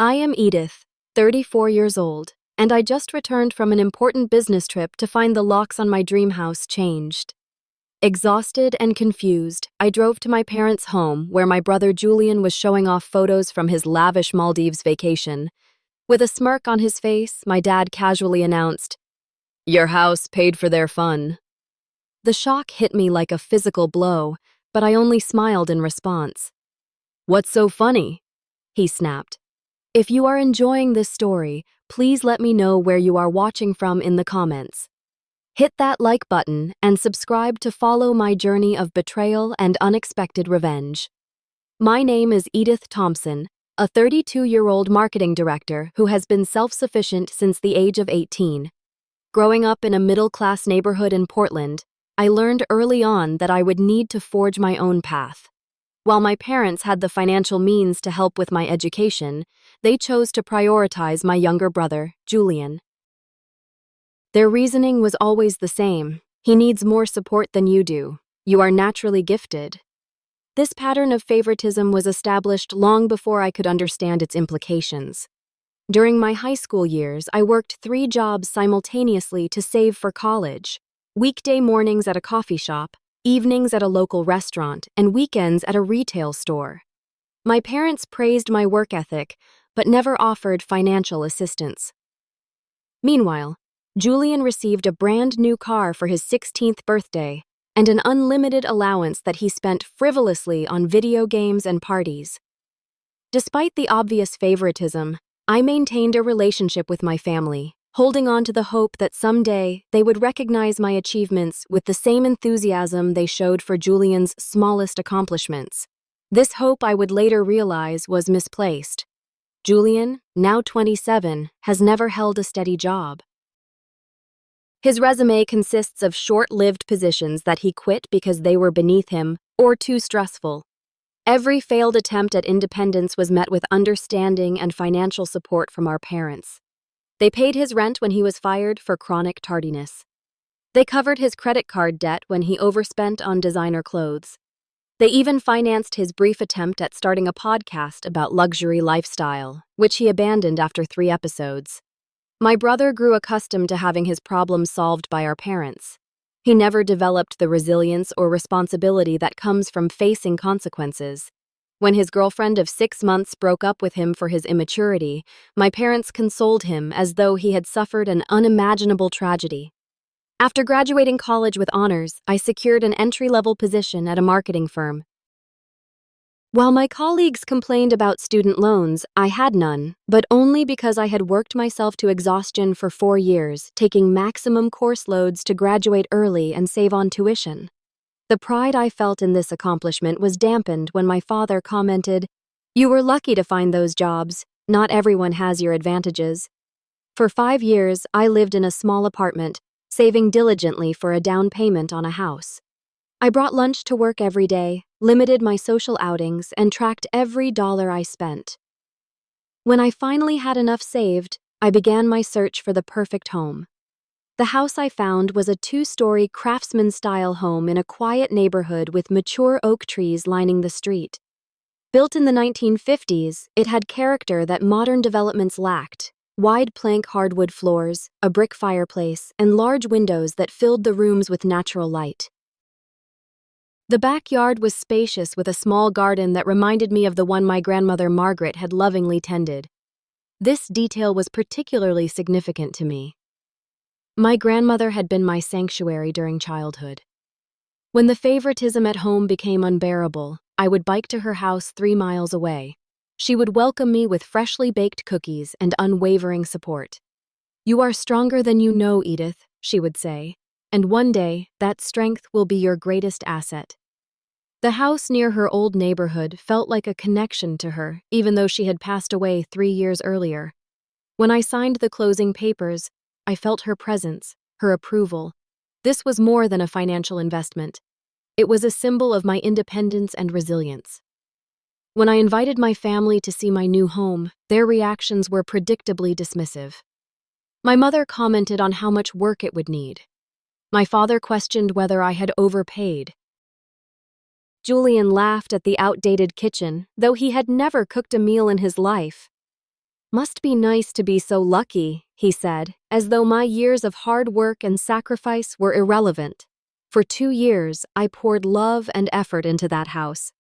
I am Edith, 34 years old, and I just returned from an important business trip to find the locks on my dream house changed. Exhausted and confused, I drove to my parents' home where my brother Julian was showing off photos from his lavish Maldives vacation. With a smirk on his face, my dad casually announced, "Your house paid for their fun." The shock hit me like a physical blow, but I only smiled in response. "What's so funny?" he snapped. If you are enjoying this story, please let me know where you are watching from in the comments. Hit that like button and subscribe to follow my journey of betrayal and unexpected revenge. My name is Edith Thompson, a 32-year-old marketing director who has been self-sufficient since the age of 18. Growing up in a middle-class neighborhood in Portland, I learned early on that I would need to forge my own path. While my parents had the financial means to help with my education, they chose to prioritize my younger brother, Julian. Their reasoning was always the same. He needs more support than you do. You are naturally gifted. This pattern of favoritism was established long before I could understand its implications. During my high school years, I worked 3 jobs simultaneously to save for college. Weekday mornings at a coffee shop, evenings at a local restaurant, and weekends at a retail store. My parents praised my work ethic, but never offered financial assistance. Meanwhile, Julian received a brand new car for his 16th birthday and an unlimited allowance that he spent frivolously on video games and parties. Despite the obvious favoritism, I maintained a relationship with my family, holding on to the hope that someday they would recognize my achievements with the same enthusiasm they showed for Julian's smallest accomplishments. This hope, I would later realize, was misplaced. Julian, now 27, has never held a steady job. His resume consists of short-lived positions that he quit because they were beneath him or too stressful. Every failed attempt at independence was met with understanding and financial support from our parents. They paid his rent when he was fired for chronic tardiness. They covered his credit card debt when he overspent on designer clothes. They even financed his brief attempt at starting a podcast about luxury lifestyle, which he abandoned after 3 episodes. My brother grew accustomed to having his problems solved by our parents. He never developed the resilience or responsibility that comes from facing consequences. When his girlfriend of 6 months broke up with him for his immaturity, my parents consoled him as though he had suffered an unimaginable tragedy. After graduating college with honors, I secured an entry-level position at a marketing firm. While my colleagues complained about student loans, I had none, but only because I had worked myself to exhaustion for 4 years, taking maximum course loads to graduate early and save on tuition. The pride I felt in this accomplishment was dampened when my father commented, "You were lucky to find those jobs. Not everyone has your advantages." For 5 years, I lived in a small apartment, saving diligently for a down payment on a house. I brought lunch to work every day, limited my social outings, and tracked every dollar I spent. When I finally had enough saved, I began my search for the perfect home. The house I found was a 2-story craftsman-style home in a quiet neighborhood with mature oak trees lining the street. Built in the 1950s, it had character that modern developments lacked: wide plank hardwood floors, a brick fireplace, and large windows that filled the rooms with natural light. The backyard was spacious with a small garden that reminded me of the one my grandmother Margaret had lovingly tended. This detail was particularly significant to me. My grandmother had been my sanctuary during childhood. When the favoritism at home became unbearable, I would bike to her house 3 miles away. She would welcome me with freshly baked cookies and unwavering support. "You are stronger than you know, Edith," she would say, "and one day that strength will be your greatest asset." The house near her old neighborhood felt like a connection to her, even though she had passed away 3 years earlier. When I signed the closing papers, I felt her presence, her approval. This was more than a financial investment. It was a symbol of my independence and resilience. When I invited my family to see my new home, their reactions were predictably dismissive. My mother commented on how much work it would need. My father questioned whether I had overpaid. Julian laughed at the outdated kitchen, though he had never cooked a meal in his life. Must be nice to be so lucky, he said, as though my years of hard work and sacrifice were irrelevant. For 2 years, I poured love and effort into that house.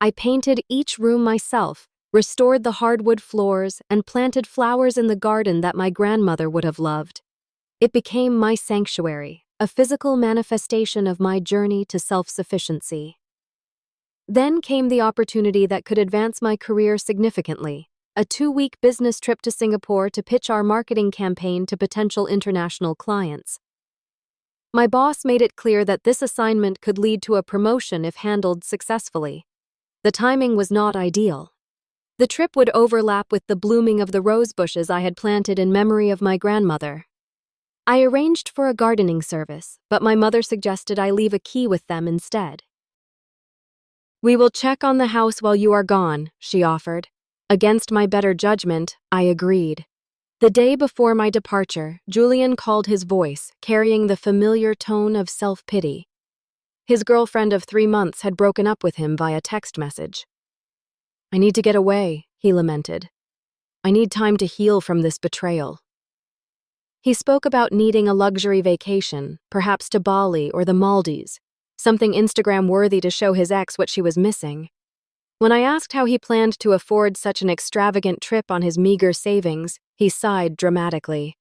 I painted each room myself, restored the hardwood floors, and planted flowers in the garden that my grandmother would have loved. It became my sanctuary, a physical manifestation of my journey to self-sufficiency. Then came the opportunity that could advance my career significantly, a 2-week business trip to Singapore to pitch our marketing campaign to potential international clients. My boss made it clear that this assignment could lead to a promotion if handled successfully. The timing was not ideal. The trip would overlap with the blooming of the rose bushes I had planted in memory of my grandmother. I arranged for a gardening service, but my mother suggested I leave a key with them instead. "We will check on the house while you are gone," she offered. Against my better judgment, I agreed. The day before my departure, Julian called his voice, carrying the familiar tone of self-pity. His girlfriend of 3 months had broken up with him via text message. "I need to get away," he lamented. "I need time to heal from this betrayal." He spoke about needing a luxury vacation, perhaps to Bali or the Maldives, something Instagram-worthy to show his ex what she was missing. When I asked how he planned to afford such an extravagant trip on his meager savings, he sighed dramatically.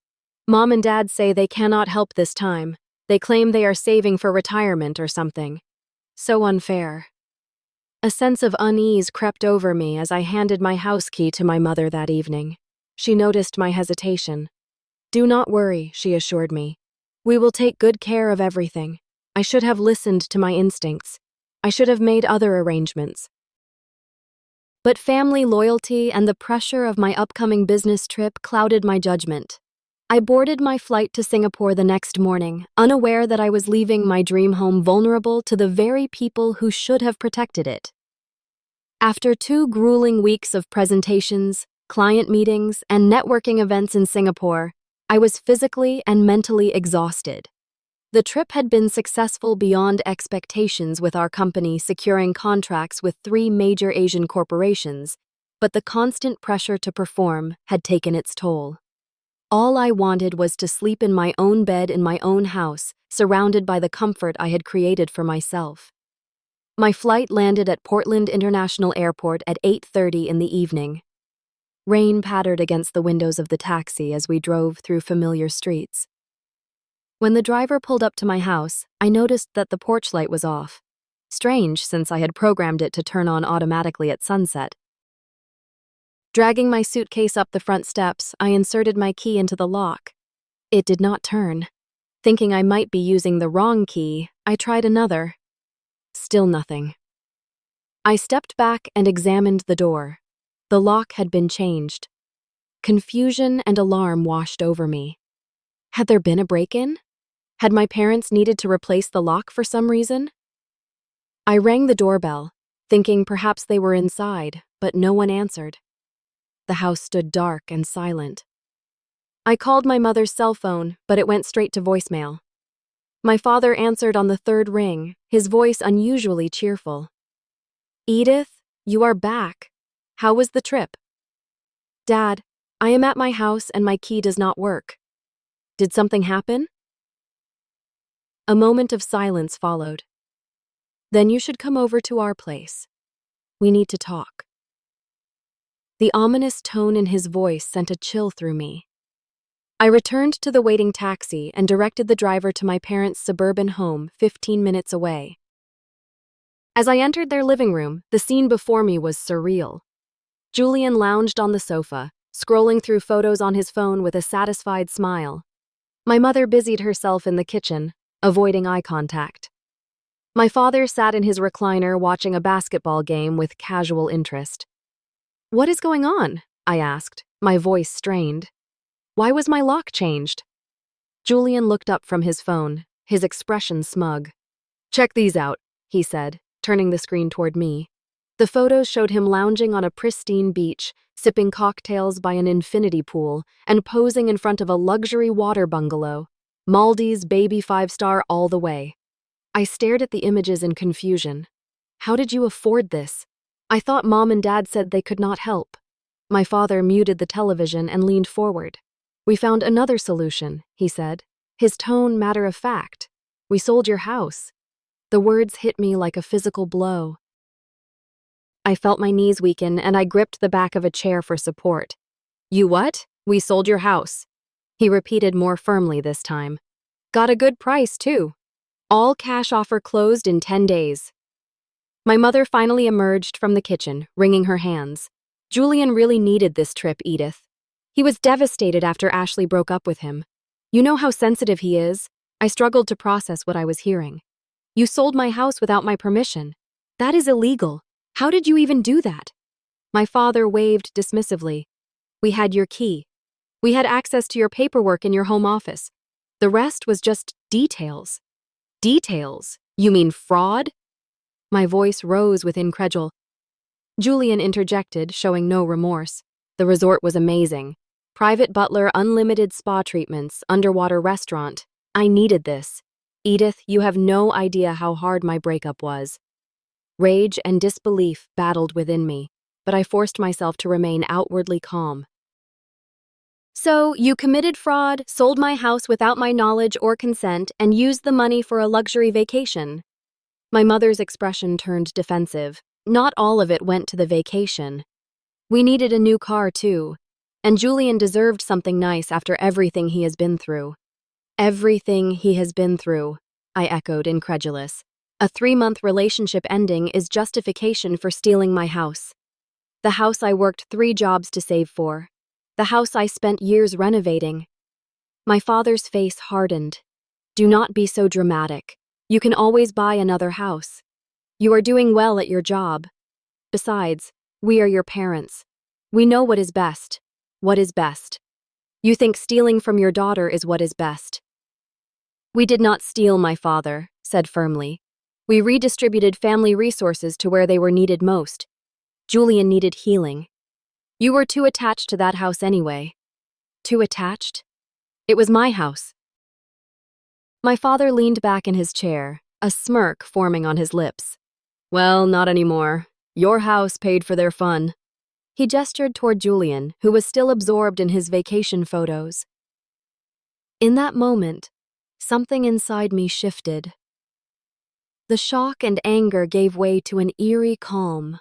"Mom and Dad say they cannot help this time. They claim they are saving for retirement or something. So unfair." A sense of unease crept over me as I handed my house key to my mother that evening. She noticed my hesitation. "Do not worry," she assured me. "We will take good care of everything. I should have listened to my instincts. I should have made other arrangements." But family loyalty and the pressure of my upcoming business trip clouded my judgment. I boarded my flight to Singapore the next morning, unaware that I was leaving my dream home vulnerable to the very people who should have protected it. After 2 grueling weeks of presentations, client meetings, and networking events in Singapore, I was physically and mentally exhausted. The trip had been successful beyond expectations, with our company securing contracts with 3 major Asian corporations, but the constant pressure to perform had taken its toll. All I wanted was to sleep in my own bed in my own house, surrounded by the comfort I had created for myself. My flight landed at Portland International Airport at 8:30 in the evening. Rain pattered against the windows of the taxi as we drove through familiar streets. When the driver pulled up to my house, I noticed that the porch light was off. Strange, since I had programmed it to turn on automatically at sunset. Dragging my suitcase up the front steps, I inserted my key into the lock. It did not turn. Thinking I might be using the wrong key, I tried another. Still nothing. I stepped back and examined the door. The lock had been changed. Confusion and alarm washed over me. Had there been a break-in? Had my parents needed to replace the lock for some reason? I rang the doorbell, thinking perhaps they were inside, but no one answered. The house stood dark and silent. I called my mother's cell phone, but it went straight to voicemail. My father answered on the 3rd ring, his voice unusually cheerful. "Edith, you are back. How was the trip?" "Dad, I am at my house and my key does not work. Did something happen?" A moment of silence followed. "Then you should come over to our place. We need to talk." The ominous tone in his voice sent a chill through me. I returned to the waiting taxi and directed the driver to my parents' suburban home 15 minutes away. As I entered their living room, the scene before me was surreal. Julian lounged on the sofa, scrolling through photos on his phone with a satisfied smile. My mother busied herself in the kitchen, avoiding eye contact. My father sat in his recliner watching a basketball game with casual interest. "What is going on?" I asked, my voice strained. "Why was my lock changed?" Julian looked up from his phone, his expression smug. "Check these out," he said, turning the screen toward me. The photos showed him lounging on a pristine beach, sipping cocktails by an infinity pool, and posing in front of a luxury water bungalow. Maldives baby 5-star all the way. I stared at the images in confusion. How did you afford this? I thought Mom and Dad said they could not help. My father muted the television and leaned forward. "We found another solution," he said, his tone matter of fact. "We sold your house." The words hit me like a physical blow. I felt my knees weaken and I gripped the back of a chair for support. "You what? We sold your house," he repeated more firmly this time. "Got a good price, too. All cash offer closed in 10 days. My mother finally emerged from the kitchen, wringing her hands. "Julian really needed this trip, Edith. He was devastated after Ashley broke up with him. You know how sensitive he is." I struggled to process what I was hearing. "You sold my house without my permission. That is illegal. How did you even do that?" My father waved dismissively. "We had your key. We had access to your paperwork in your home office. The rest was just details." "Details? You mean fraud?" My voice rose with incredulity. Julian interjected, showing no remorse. "The resort was amazing. Private butler, unlimited spa treatments, underwater restaurant. I needed this. Edith, you have no idea how hard my breakup was." Rage and disbelief battled within me, but I forced myself to remain outwardly calm. "So, you committed fraud, sold my house without my knowledge or consent, and used the money for a luxury vacation." My mother's expression turned defensive. "Not all of it went to the vacation. We needed a new car, too. And Julian deserved something nice after everything he has been through." "Everything he has been through," I echoed, incredulous. "A 3-month relationship ending is justification for stealing my house. The house I worked 3 jobs to save for. The house I spent years renovating." My father's face hardened. "Do not be so dramatic. You can always buy another house. You are doing well at your job. Besides, we are your parents. We know what is best. What is best? You think stealing from your daughter is what is best." "We did not steal," my father said firmly. "We redistributed family resources to where they were needed most. Julian needed healing. You were too attached to that house anyway." "Too attached? It was my house." My father leaned back in his chair, a smirk forming on his lips. "Well, not anymore. Your house paid for their fun." He gestured toward Julian, who was still absorbed in his vacation photos. In that moment, something inside me shifted. The shock and anger gave way to an eerie calm.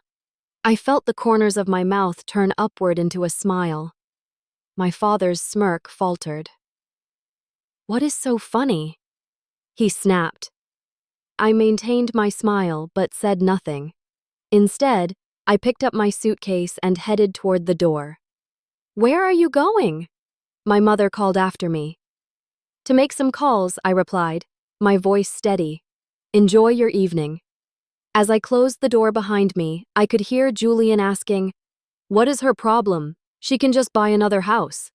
I felt the corners of my mouth turn upward into a smile. My father's smirk faltered. "What is so funny?" he snapped. I maintained my smile but said nothing. Instead, I picked up my suitcase and headed toward the door. "Where are you going?" my mother called after me. "To make some calls," I replied, my voice steady. "Enjoy your evening." As I closed the door behind me, I could hear Julian asking, "What is her problem? She can just buy another house."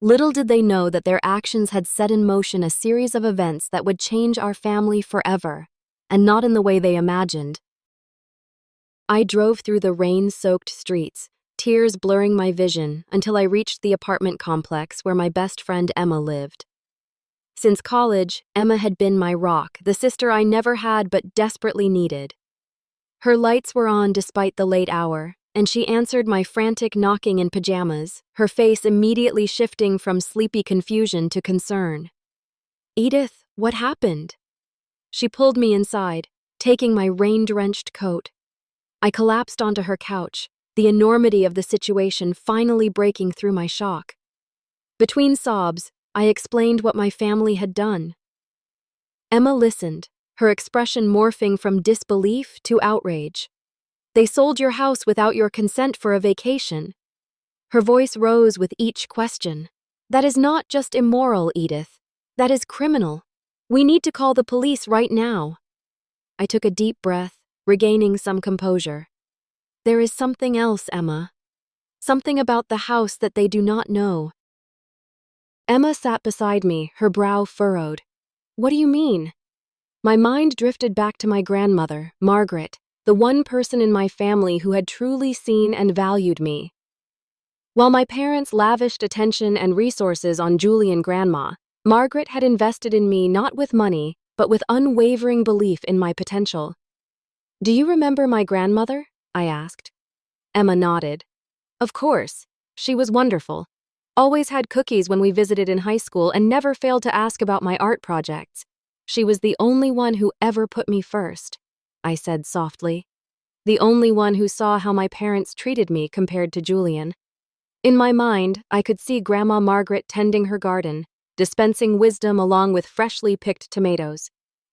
Little did they know that their actions had set in motion a series of events that would change our family forever, and not in the way they imagined. I drove through the rain-soaked streets, tears blurring my vision until I reached the apartment complex where my best friend Emma lived. Since college, Emma had been my rock, the sister I never had but desperately needed. Her lights were on despite the late hour, and she answered my frantic knocking in pajamas, her face immediately shifting from sleepy confusion to concern. "Edith, what happened?" She pulled me inside, taking my rain-drenched coat. I collapsed onto her couch, the enormity of the situation finally breaking through my shock. Between sobs, I explained what my family had done. Emma listened, her expression morphing from disbelief to outrage. "They sold your house without your consent for a vacation." Her voice rose with each question. "That is not just immoral, Edith. That is criminal. We need to call the police right now." I took a deep breath, regaining some composure. "There is something else, Emma. Something about the house that they do not know." Emma sat beside me, her brow furrowed. "What do you mean?" My mind drifted back to my grandmother, Margaret, the one person in my family who had truly seen and valued me. While my parents lavished attention and resources on Julie and Grandma, Margaret had invested in me not with money, but with unwavering belief in my potential. "Do you remember my grandmother?" I asked. Emma nodded. Of course. She was wonderful. Always had cookies when we visited in high school and never failed to ask about my art projects. She was the only one who ever put me first, I said softly. The only one who saw how my parents treated me compared to Julian. In my mind, I could see Grandma Margaret tending her garden, dispensing wisdom along with freshly picked tomatoes.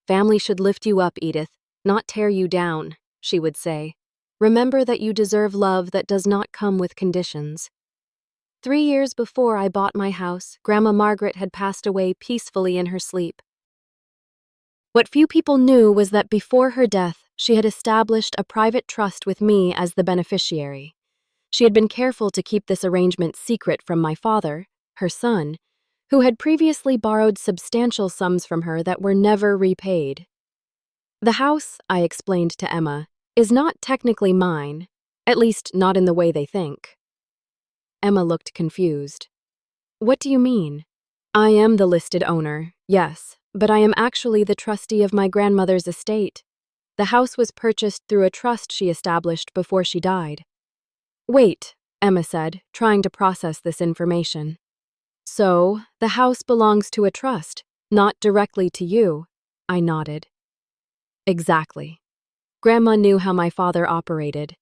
Family should lift you up, Edith, not tear you down, she would say. Remember that you deserve love that does not come with conditions. 3 years before I bought my house, Grandma Margaret had passed away peacefully in her sleep. What few people knew was that before her death, she had established a private trust with me as the beneficiary. She had been careful to keep this arrangement secret from my father, her son, who had previously borrowed substantial sums from her that were never repaid. The house, I explained to Emma, is not technically mine, at least not in the way they think. Emma looked confused. What do you mean? I am the listed owner, yes, but I am actually the trustee of my grandmother's estate. The house was purchased through a trust she established before she died. Wait, Emma said, trying to process this information. So, the house belongs to a trust, not directly to you, I nodded. Exactly. Grandma knew how my father operated.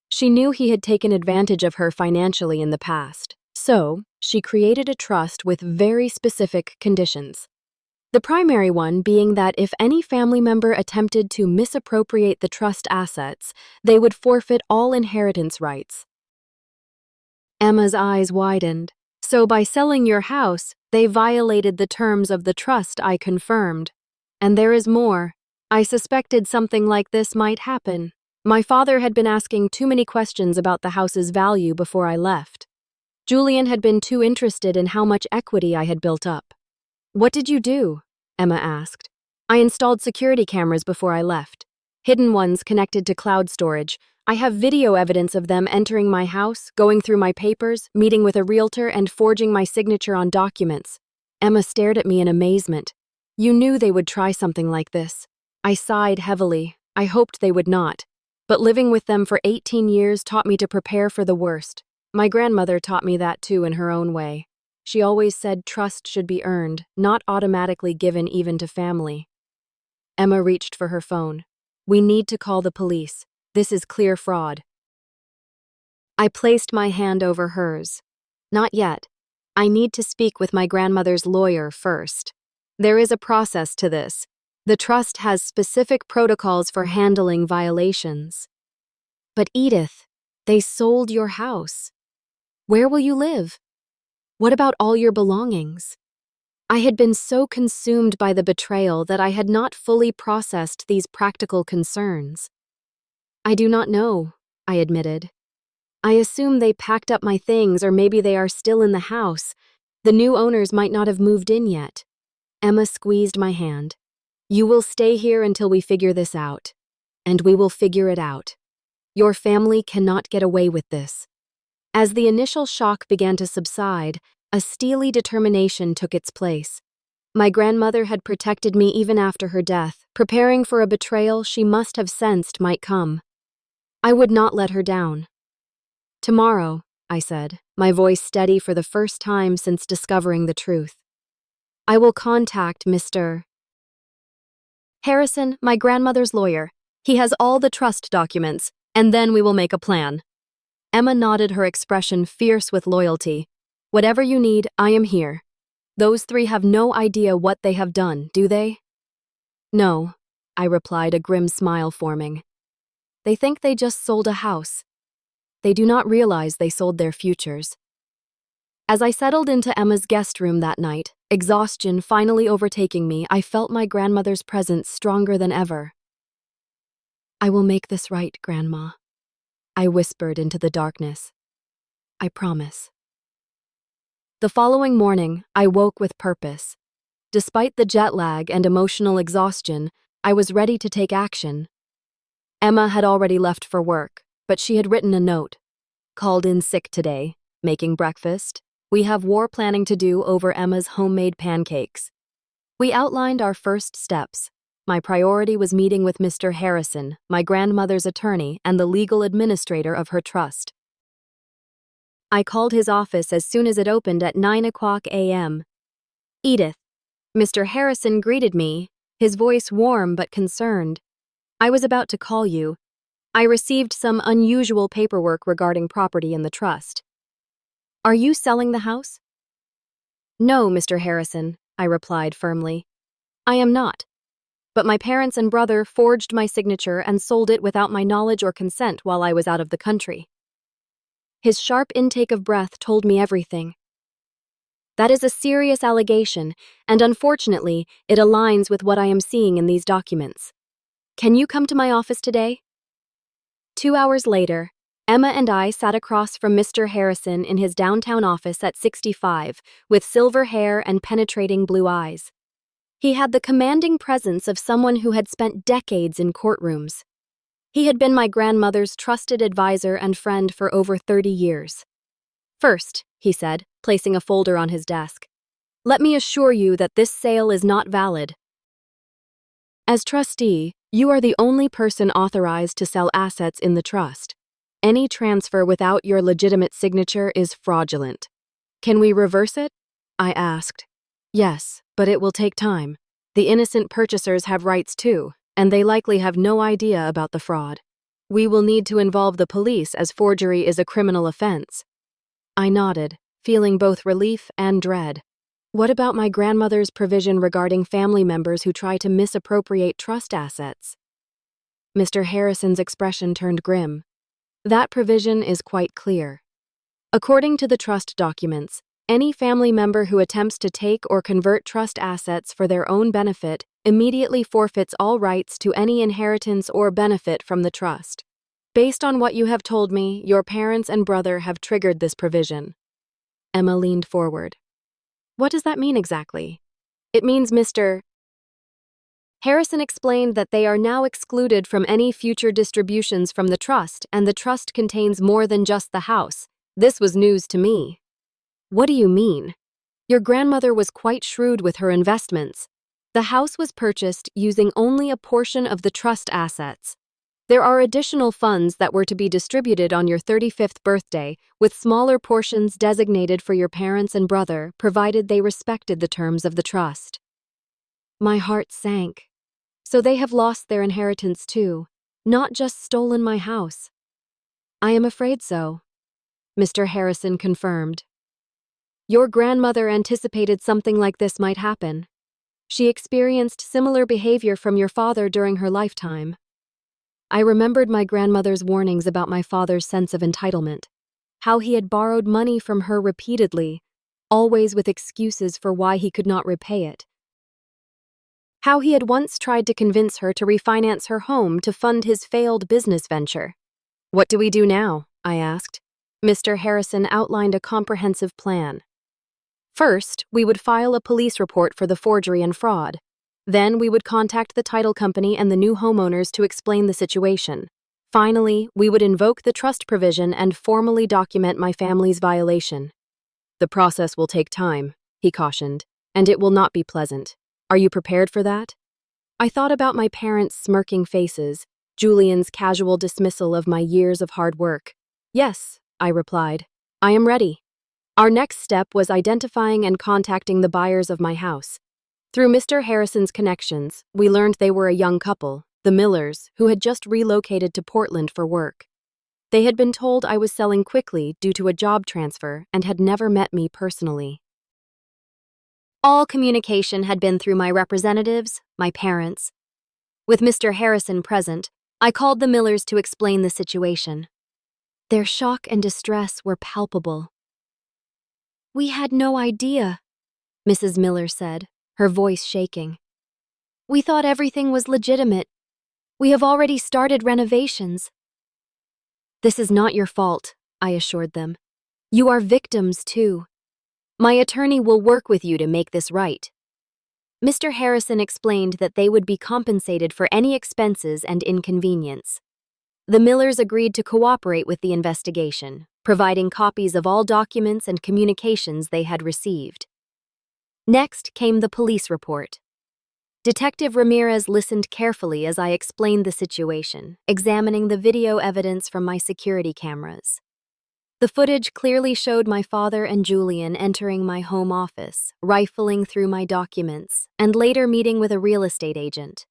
She knew he had taken advantage of her financially in the past, so she created a trust with very specific conditions. The primary one being that if any family member attempted to misappropriate the trust assets, they would forfeit all inheritance rights. Emma's eyes widened. So by selling your house, they violated the terms of the trust, I confirmed. And there is more. I suspected something like this might happen. My father had been asking too many questions about the house's value before I left. Julian had been too interested in how much equity I had built up. What did you do? Emma asked. I installed security cameras before I left. Hidden ones connected to cloud storage. I have video evidence of them entering my house, going through my papers, meeting with a realtor, and forging my signature on documents. Emma stared at me in amazement. You knew they would try something like this. I sighed heavily. I hoped they would not. But living with them for 18 years taught me to prepare for the worst. My grandmother taught me that too in her own way. She always said trust should be earned, not automatically given even to family. Emma reached for her phone. We need to call the police. This is clear fraud. I placed my hand over hers. Not yet. I need to speak with my grandmother's lawyer first. There is a process to this. The trust has specific protocols for handling violations. But Edith, they sold your house. Where will you live? What about all your belongings? I had been so consumed by the betrayal that I had not fully processed these practical concerns. I do not know, I admitted. I assume they packed up my things, or maybe they are still in the house. The new owners might not have moved in yet. Emma squeezed my hand. You will stay here until we figure this out. And we will figure it out. Your family cannot get away with this. As the initial shock began to subside, a steely determination took its place. My grandmother had protected me even after her death, preparing for a betrayal she must have sensed might come. I would not let her down. Tomorrow, I said, my voice steady for the first time since discovering the truth. I will contact Mr. Harrison, my grandmother's lawyer. He has all the trust documents, and then we will make a plan. Emma nodded, her expression fierce with loyalty. Whatever you need, I am here. Those three have no idea what they have done, do they? No, I replied, a grim smile forming. They think they just sold a house. They do not realize they sold their futures. As I settled into Emma's guest room that night, exhaustion finally overtaking me, I felt my grandmother's presence stronger than ever. I will make this right, Grandma, I whispered into the darkness. I promise. The following morning, I woke with purpose. Despite the jet lag and emotional exhaustion, I was ready to take action. Emma had already left for work, but she had written a note. Called in sick today, making breakfast. We have war planning to do over Emma's homemade pancakes. We outlined our first steps. My priority was meeting with Mr. Harrison, my grandmother's attorney and the legal administrator of her trust. I called his office as soon as it opened at 9 a.m. Edith. Mr. Harrison greeted me, his voice warm but concerned. I was about to call you. I received some unusual paperwork regarding property in the trust. Are you selling the house? No, Mr. Harrison, I replied firmly. I am not. But my parents and brother forged my signature and sold it without my knowledge or consent while I was out of the country. His sharp intake of breath told me everything. That is a serious allegation, and unfortunately, it aligns with what I am seeing in these documents. Can you come to my office today? 2 hours later, Emma and I sat across from Mr. Harrison in his downtown office at 65, with silver hair and penetrating blue eyes. He had the commanding presence of someone who had spent decades in courtrooms. He had been my grandmother's trusted advisor and friend for over 30 years. First, he said, placing a folder on his desk, let me assure you that this sale is not valid. As trustee, you are the only person authorized to sell assets in the trust. Any transfer without your legitimate signature is fraudulent. Can we reverse it? I asked. Yes, but it will take time. The innocent purchasers have rights too, and they likely have no idea about the fraud. We will need to involve the police as forgery is a criminal offense. I nodded, feeling both relief and dread. What about my grandmother's provision regarding family members who try to misappropriate trust assets? Mr. Harrison's expression turned grim. That provision is quite clear. According to the trust documents, any family member who attempts to take or convert trust assets for their own benefit immediately forfeits all rights to any inheritance or benefit from the trust. Based on what you have told me, your parents and brother have triggered this provision. Emma leaned forward. What does that mean exactly? It means Mr. Harrison explained that they are now excluded from any future distributions from the trust, and the trust contains more than just the house. This was news to me. What do you mean? Your grandmother was quite shrewd with her investments. The house was purchased using only a portion of the trust assets. There are additional funds that were to be distributed on your 35th birthday, with smaller portions designated for your parents and brother, provided they respected the terms of the trust. My heart sank. So they have lost their inheritance too, not just stolen my house. I am afraid so, Mr. Harrison confirmed. Your grandmother anticipated something like this might happen. She experienced similar behavior from your father during her lifetime. I remembered my grandmother's warnings about my father's sense of entitlement, how he had borrowed money from her repeatedly, always with excuses for why he could not repay it. How he had once tried to convince her to refinance her home to fund his failed business venture. What do we do now? I asked. Mr. Harrison outlined a comprehensive plan. First, we would file a police report for the forgery and fraud. Then we would contact the title company and the new homeowners to explain the situation. Finally, we would invoke the trust provision and formally document my family's violation. The process will take time, he cautioned, and it will not be pleasant. Are you prepared for that? I thought about my parents' smirking faces, Julian's casual dismissal of my years of hard work. Yes, I replied. I am ready. Our next step was identifying and contacting the buyers of my house. Through Mr. Harrison's connections, we learned they were a young couple, the Millers, who had just relocated to Portland for work. They had been told I was selling quickly due to a job transfer and had never met me personally. All communication had been through my representatives, my parents. With Mr. Harrison present, I called the Millers to explain the situation. Their shock and distress were palpable. We had no idea, Mrs. Miller said, her voice shaking. We thought everything was legitimate. We have already started renovations. This is not your fault, I assured them. You are victims too. My attorney will work with you to make this right. Mr. Harrison explained that they would be compensated for any expenses and inconvenience. The Millers agreed to cooperate with the investigation, providing copies of all documents and communications they had received. Next came the police report. Detective Ramirez listened carefully as I explained the situation, examining the video evidence from my security cameras. The footage clearly showed my father and Julian entering my home office, rifling through my documents, and later meeting with a real estate agent.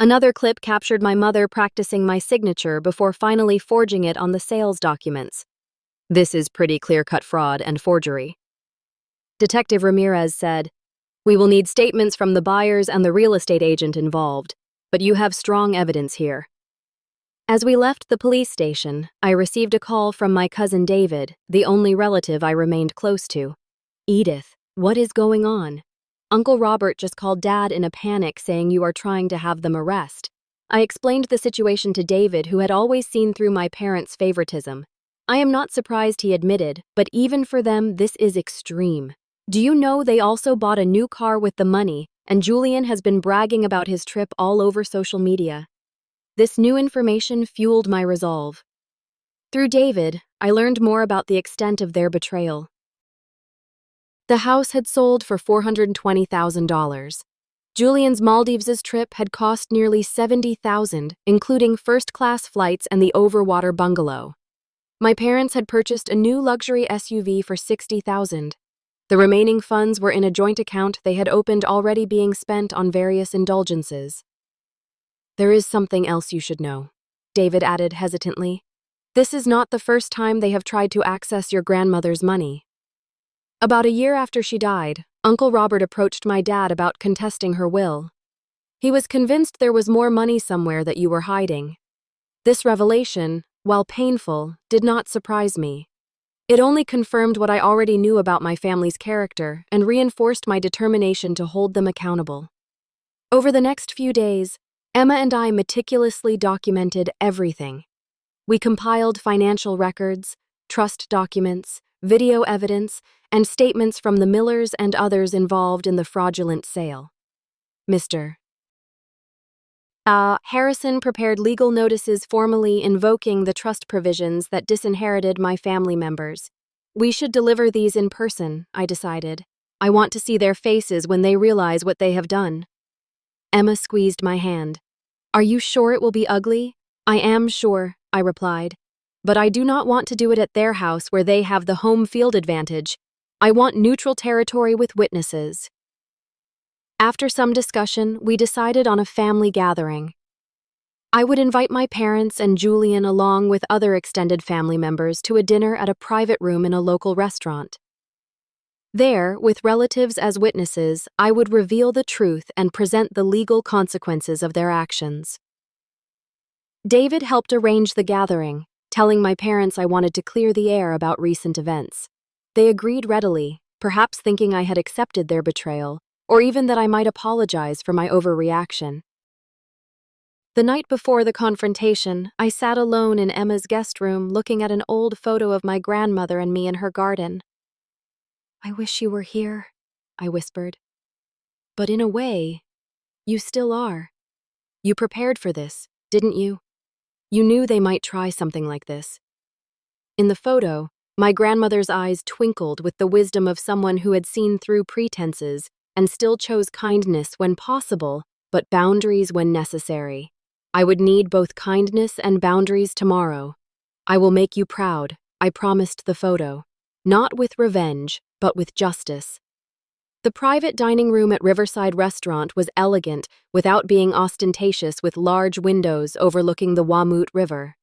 Another clip captured my mother practicing my signature before finally forging it on the sales documents. This is pretty clear-cut fraud and forgery. Detective Ramirez said, "We will need statements from the buyers and the real estate agent involved, but you have strong evidence here." As we left the police station, I received a call from my cousin David, the only relative I remained close to. "Edith, what is going on? Uncle Robert just called Dad in a panic saying you are trying to have them arrest." I explained the situation to David, who had always seen through my parents' favoritism. I am not surprised he admitted, but even for them, this is extreme. "Do you know they also bought a new car with the money, and Julian has been bragging about his trip all over social media?" This new information fueled my resolve. Through David, I learned more about the extent of their betrayal. The house had sold for $420,000. Julian's Maldives' trip had cost nearly $70,000, including first-class flights and the overwater bungalow. My parents had purchased a new luxury SUV for $60,000. The remaining funds were in a joint account they had opened, already being spent on various indulgences. "There is something else you should know," David added hesitantly. "This is not the first time they have tried to access your grandmother's money. About a year after she died, Uncle Robert approached my dad about contesting her will. He was convinced there was more money somewhere that you were hiding. This revelation, while painful, did not surprise me. It only confirmed what I already knew about my family's character and reinforced my determination to hold them accountable. Over the next few days, Emma and I meticulously documented everything. We compiled financial records, trust documents, video evidence, and statements from the Millers and others involved in the fraudulent sale. Mr. Harrison prepared legal notices formally invoking the trust provisions that disinherited my family members. We should deliver these in person, I decided. I want to see their faces when they realize what they have done. Emma squeezed my hand. "Are you sure it will be ugly?" "I am sure," I replied. "But I do not want to do it at their house where they have the home field advantage. I want neutral territory with witnesses." After some discussion, we decided on a family gathering. I would invite my parents and Julian along with other extended family members to a dinner at a private room in a local restaurant. There, with relatives as witnesses, I would reveal the truth and present the legal consequences of their actions. David helped arrange the gathering, telling my parents I wanted to clear the air about recent events. They agreed readily, perhaps thinking I had accepted their betrayal, or even that I might apologize for my overreaction. The night before the confrontation, I sat alone in Emma's guest room looking at an old photo of my grandmother and me in her garden. "I wish you were here," I whispered. "But in a way, you still are. You prepared for this, didn't you? You knew they might try something like this." In the photo, my grandmother's eyes twinkled with the wisdom of someone who had seen through pretenses and still chose kindness when possible, but boundaries when necessary. I would need both kindness and boundaries tomorrow. "I will make you proud," I promised the photo. Not with revenge, but with justice. The private dining room at Riverside Restaurant was elegant without being ostentatious, with large windows overlooking the Wamut River.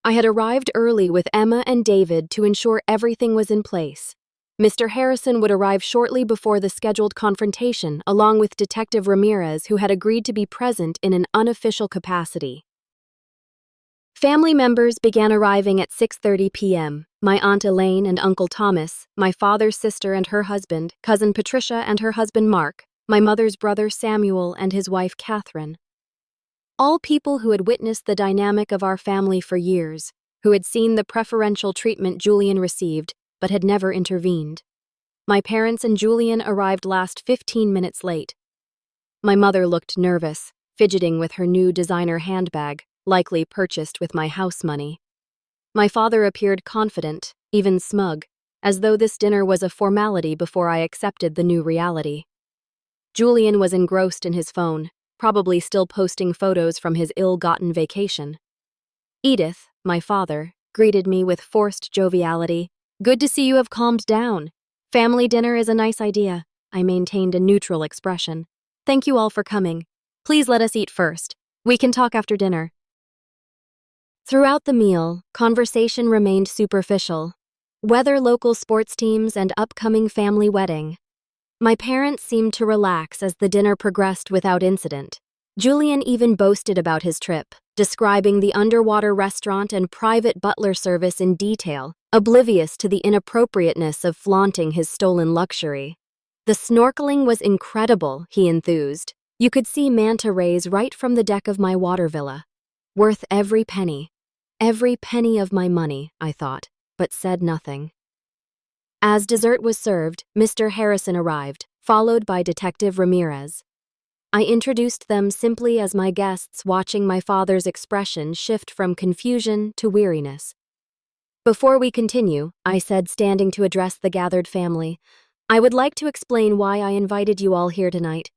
I had arrived early with Emma and David to ensure everything was in place. Mr. Harrison would arrive shortly before the scheduled confrontation, along with Detective Ramirez, who had agreed to be present in an unofficial capacity. Family members began arriving at 6:30 p.m. My Aunt Elaine and Uncle Thomas, my father's sister and her husband, Cousin Patricia and her husband Mark, my mother's brother Samuel and his wife Catherine. All people who had witnessed the dynamic of our family for years, who had seen the preferential treatment Julian received, but had never intervened. My parents and Julian arrived last 15 minutes late. My mother looked nervous, fidgeting with her new designer handbag, likely purchased with my house money. My father appeared confident, even smug, as though this dinner was a formality before I accepted the new reality. Julian was engrossed in his phone, probably still posting photos from his ill-gotten vacation. Edith, my father, greeted me with forced joviality. Good to see you have calmed down. Family dinner is a nice idea. I maintained a neutral expression. Thank you all for coming. Please let us eat first. We can talk after dinner. Throughout the meal, conversation remained superficial. Weather, local sports teams, and upcoming family wedding. My parents seemed to relax as the dinner progressed without incident. Julian even boasted about his trip, describing the underwater restaurant and private butler service in detail, oblivious to the inappropriateness of flaunting his stolen luxury. The snorkeling was incredible, he enthused. You could see manta rays right from the deck of my water villa. Worth every penny. Every penny of my money, I thought, but said nothing. As dessert was served, Mr. Harrison arrived, followed by Detective Ramirez. I introduced them simply as my guests, watching my father's expression shift from confusion to weariness. Before we continue, I said, standing to address the gathered family, I would like to explain why I invited you all here tonight.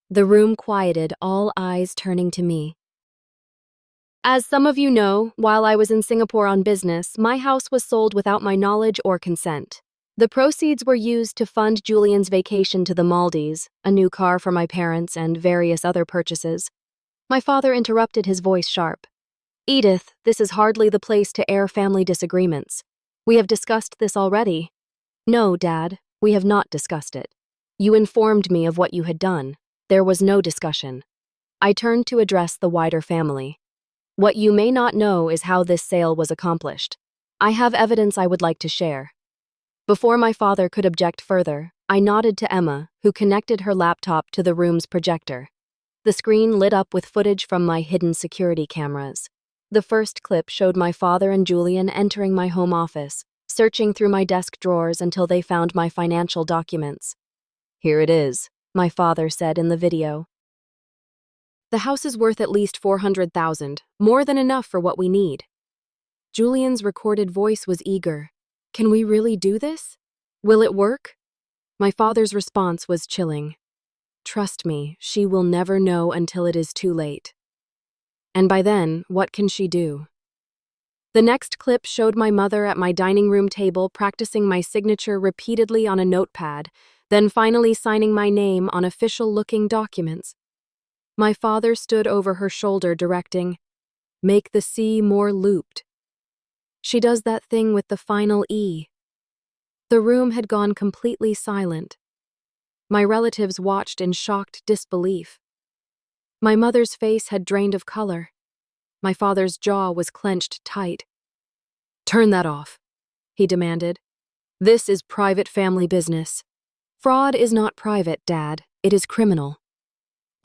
The room quieted, all eyes turning to me. As some of you know, while I was in Singapore on business, my house was sold without my knowledge or consent. The proceeds were used to fund Julian's vacation to the Maldives, a new car for my parents, and various other purchases. My father interrupted, his voice sharp. Edith, this is hardly the place to air family disagreements. We have discussed this already. No, Dad, we have not discussed it. You informed me of what you had done. There was no discussion. I turned to address the wider family. What you may not know is how this sale was accomplished. I have evidence I would like to share. Before my father could object further, I nodded to Emma, who connected her laptop to the room's projector. The screen lit up with footage from my hidden security cameras. The first clip showed my father and Julian entering my home office, searching through my desk drawers until they found my financial documents. Here it is, my father said in the video. The house is worth at least $400,000, more than enough for what we need. Julian's recorded voice was eager. Can we really do this? Will it work? My father's response was chilling. Trust me, she will never know until it is too late. And by then, what can she do? The next clip showed my mother at my dining room table practicing my signature repeatedly on a notepad, then finally signing my name on official-looking documents. My father stood over her shoulder, directing, "Make the C more looped." She does that thing with the final E. The room had gone completely silent. My relatives watched in shocked disbelief. My mother's face had drained of color. My father's jaw was clenched tight. "Turn that off," he demanded. "This is private family business." "Fraud is not private, Dad. It is criminal."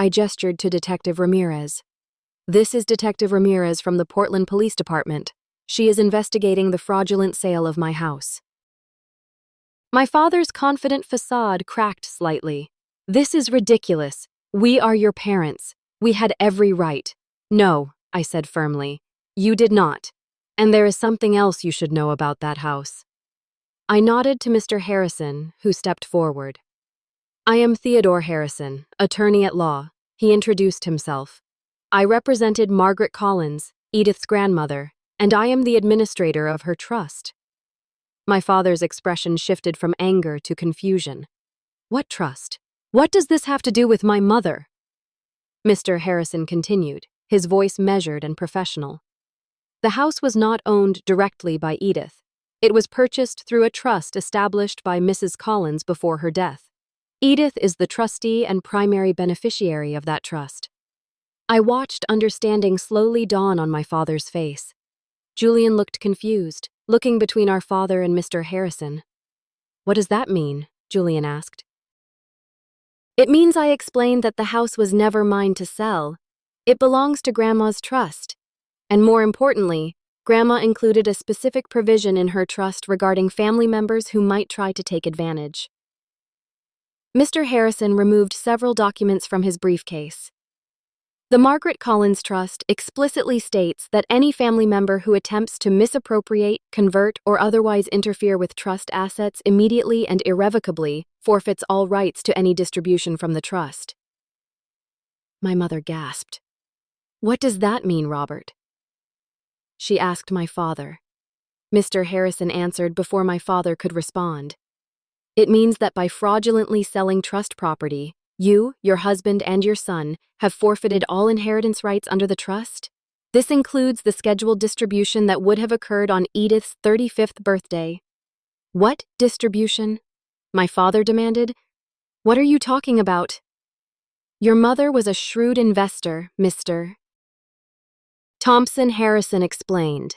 I gestured to Detective Ramirez. "This is Detective Ramirez from the Portland Police Department. She is investigating the fraudulent sale of my house." My father's confident facade cracked slightly. "This is ridiculous. We are your parents. We had every right." "No," I said firmly. "You did not. And there is something else you should know about that house." I nodded to Mr. Harrison, who stepped forward. "I am Theodore Harrison, attorney at law," he introduced himself. "I represented Margaret Collins, Edith's grandmother, and I am the administrator of her trust." My father's expression shifted from anger to confusion. "What trust? What does this have to do with my mother?" Mr. Harrison continued, his voice measured and professional. "The house was not owned directly by Edith. It was purchased through a trust established by Mrs. Collins before her death. Edith is the trustee and primary beneficiary of that trust." I watched understanding slowly dawn on my father's face. Julian looked confused, looking between our father and Mr. Harrison. "What does that mean?" Julian asked. "It means I explained that the house was never mine to sell. It belongs to Grandma's trust. And more importantly, Grandma included a specific provision in her trust regarding family members who might try to take advantage." Mr. Harrison removed several documents from his briefcase. "The Margaret Collins Trust explicitly states that any family member who attempts to misappropriate, convert, or otherwise interfere with trust assets immediately and irrevocably forfeits all rights to any distribution from the trust." My mother gasped. "What does that mean, Robert?" she asked my father. Mr. Harrison answered before my father could respond. It means that by fraudulently selling trust property, you, your husband, and your son have forfeited all inheritance rights under the trust. This includes the scheduled distribution that would have occurred on Edith's 35th birthday. What distribution? My father demanded. What are you talking about? Your mother was a shrewd investor, Mr. Thompson Harrison explained.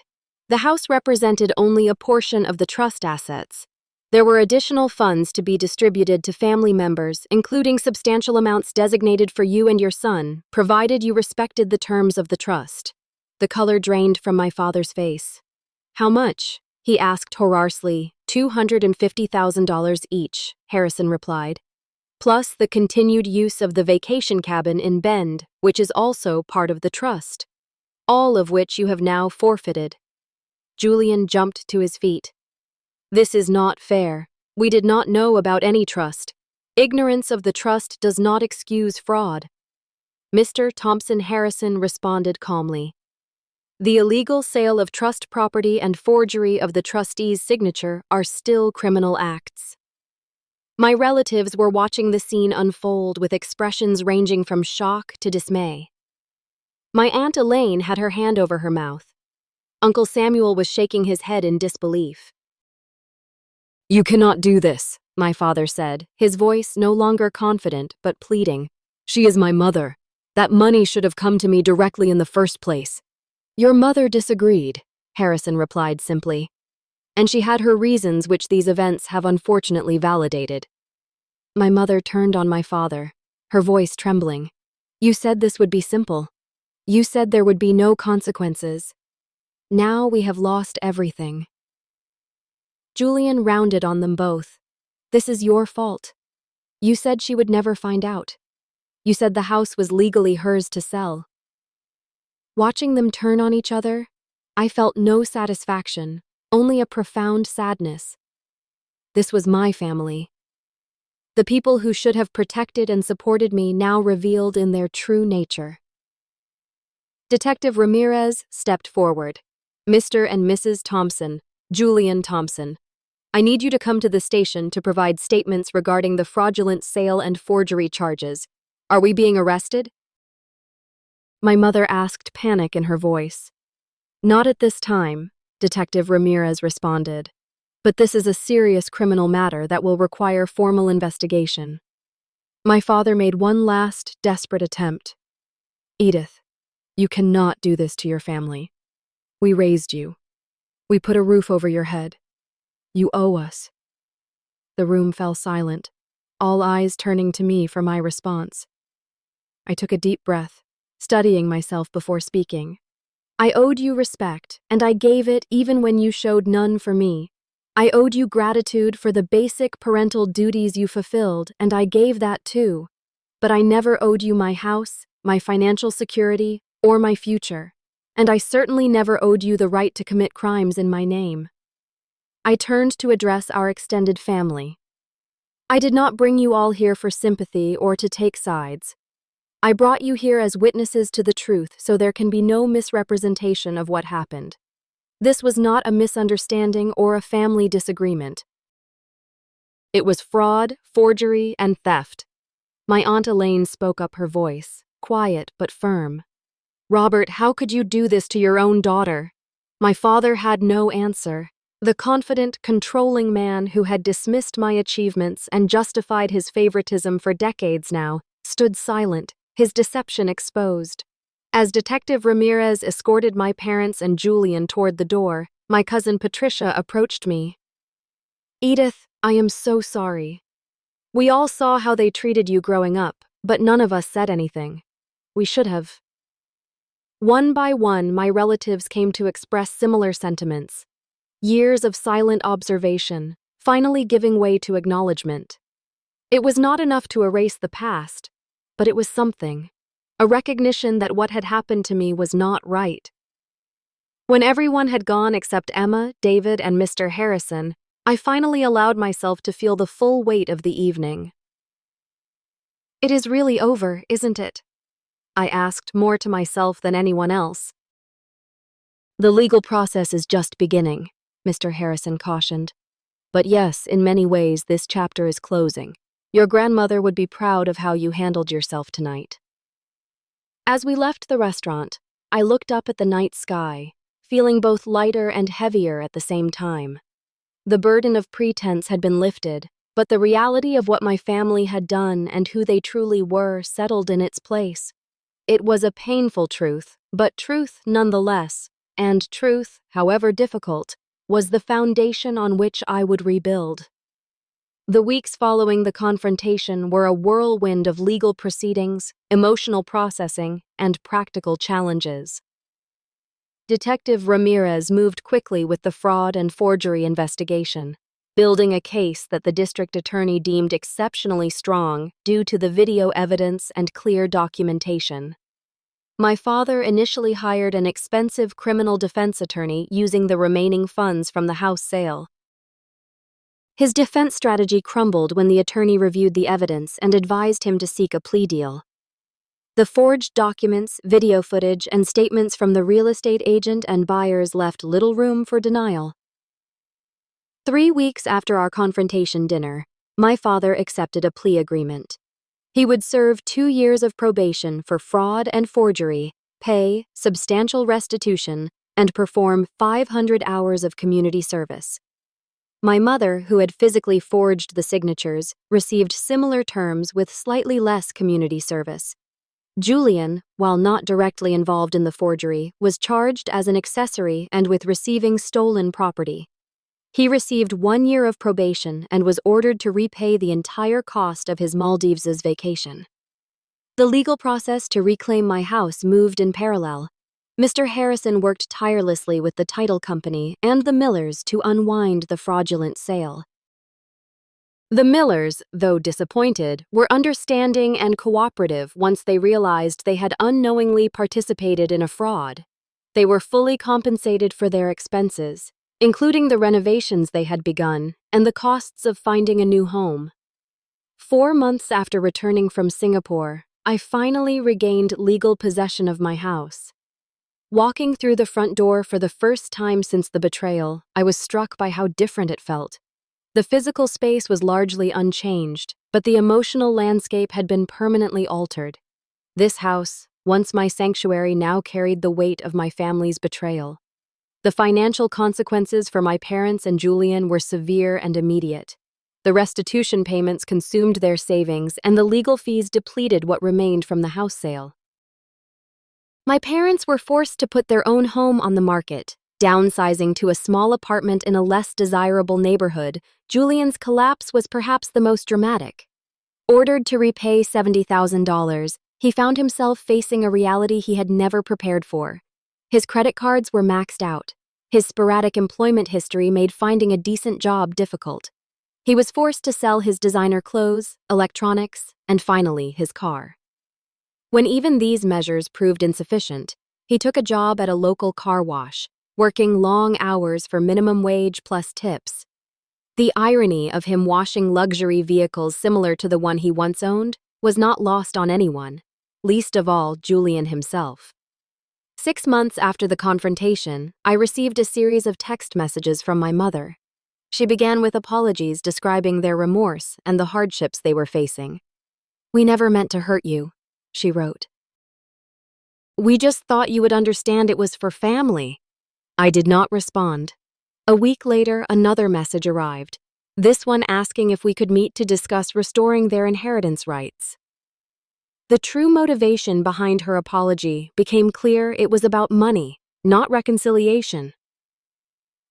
The house represented only a portion of the trust assets. There were additional funds to be distributed to family members, including substantial amounts designated for you and your son, provided you respected the terms of the trust. The color drained from my father's face. How much? He asked hoarsely. $250,000 each, Harrison replied. Plus the continued use of the vacation cabin in Bend, which is also part of the trust. All of which you have now forfeited. Julian jumped to his feet. This is not fair. We did not know about any trust. Ignorance of the trust does not excuse fraud. Mr. Thompson Harrison responded calmly. The illegal sale of trust property and forgery of the trustee's signature are still criminal acts. My relatives were watching the scene unfold with expressions ranging from shock to dismay. My Aunt Elaine had her hand over her mouth. Uncle Samuel was shaking his head in disbelief. You cannot do this, my father said, his voice no longer confident but pleading. She is my mother. That money should have come to me directly in the first place. Your mother disagreed, Harrison replied simply. And she had her reasons which these events have unfortunately validated. My mother turned on my father, her voice trembling. You said this would be simple. You said there would be no consequences. Now we have lost everything. Julian rounded on them both. This is your fault. You said she would never find out. You said the house was legally hers to sell. Watching them turn on each other, I felt no satisfaction, only a profound sadness. This was my family. The people who should have protected and supported me now revealed in their true nature. Detective Ramirez stepped forward. Mr. and Mrs. Thompson, Julian Thompson. I need you to come to the station to provide statements regarding the fraudulent sale and forgery charges. Are we being arrested? My mother asked, panic in her voice. Not at this time, Detective Ramirez responded. But this is a serious criminal matter that will require formal investigation. My father made one last, desperate attempt. Edith, you cannot do this to your family. We raised you. We put a roof over your head. You owe us. The room fell silent, all eyes turning to me for my response. I took a deep breath, studying myself before speaking. I owed you respect, and I gave it even when you showed none for me. I owed you gratitude for the basic parental duties you fulfilled, and I gave that too. But I never owed you my house, my financial security, or my future. And I certainly never owed you the right to commit crimes in my name. I turned to address our extended family. I did not bring you all here for sympathy or to take sides. I brought you here as witnesses to the truth so there can be no misrepresentation of what happened. This was not a misunderstanding or a family disagreement. It was fraud, forgery, and theft. My Aunt Elaine spoke up her voice, quiet but firm. Robert, how could you do this to your own daughter? My father had no answer. The confident, controlling man who had dismissed my achievements and justified his favoritism for decades now stood silent, his deception exposed. As Detective Ramirez escorted my parents and Julian toward the door, my cousin Patricia approached me. Edith, I am so sorry. We all saw how they treated you growing up, but none of us said anything. We should have. One by one, my relatives came to express similar sentiments. Years of silent observation, finally giving way to acknowledgement. It was not enough to erase the past, but it was something. A recognition that what had happened to me was not right. When everyone had gone except Emma, David, and Mr. Harrison, I finally allowed myself to feel the full weight of the evening. It is really over, isn't it? I asked, more to myself than anyone else. The legal process is just beginning, Mr. Harrison cautioned. But yes, in many ways, this chapter is closing. Your grandmother would be proud of how you handled yourself tonight. As we left the restaurant, I looked up at the night sky, feeling both lighter and heavier at the same time. The burden of pretense had been lifted, but the reality of what my family had done and who they truly were settled in its place. It was a painful truth, but truth nonetheless, and truth, however difficult, was the foundation on which I would rebuild. The weeks following the confrontation were a whirlwind of legal proceedings, emotional processing, and practical challenges. Detective Ramirez moved quickly with the fraud and forgery investigation, building a case that the district attorney deemed exceptionally strong due to the video evidence and clear documentation. My father initially hired an expensive criminal defense attorney using the remaining funds from the house sale. His defense strategy crumbled when the attorney reviewed the evidence and advised him to seek a plea deal. The forged documents, video footage, and statements from the real estate agent and buyers left little room for denial. 3 weeks after our confrontation dinner, my father accepted a plea agreement. He would serve 2 years of probation for fraud and forgery, pay substantial restitution, and perform 500 hours of community service. My mother, who had physically forged the signatures, received similar terms with slightly less community service. Julian, while not directly involved in the forgery, was charged as an accessory and with receiving stolen property. He received 1 year of probation and was ordered to repay the entire cost of his Maldives vacation. The legal process to reclaim my house moved in parallel. Mr. Harrison worked tirelessly with the title company and the Millers to unwind the fraudulent sale. The Millers, though disappointed, were understanding and cooperative once they realized they had unknowingly participated in a fraud. They were fully compensated for their expenses, including the renovations they had begun and the costs of finding a new home. 4 months after returning from Singapore, I finally regained legal possession of my house. Walking through the front door for the first time since the betrayal, I was struck by how different it felt. The physical space was largely unchanged, but the emotional landscape had been permanently altered. This house, once my sanctuary, now carried the weight of my family's betrayal. The financial consequences for my parents and Julian were severe and immediate. The restitution payments consumed their savings, and the legal fees depleted what remained from the house sale. My parents were forced to put their own home on the market, downsizing to a small apartment in a less desirable neighborhood. Julian's collapse was perhaps the most dramatic. Ordered to repay $70,000, he found himself facing a reality he had never prepared for. His credit cards were maxed out. His sporadic employment history made finding a decent job difficult. He was forced to sell his designer clothes, electronics, and finally his car. When even these measures proved insufficient, he took a job at a local car wash, working long hours for minimum wage plus tips. The irony of him washing luxury vehicles similar to the one he once owned was not lost on anyone, least of all Julian himself. 6 months after the confrontation, I received a series of text messages from my mother. She began with apologies describing their remorse and the hardships they were facing. "We never meant to hurt you," she wrote. "We just thought you would understand it was for family." I did not respond. A week later, another message arrived, this one asking if we could meet to discuss restoring their inheritance rights. The true motivation behind her apology became clear. It was about money, not reconciliation.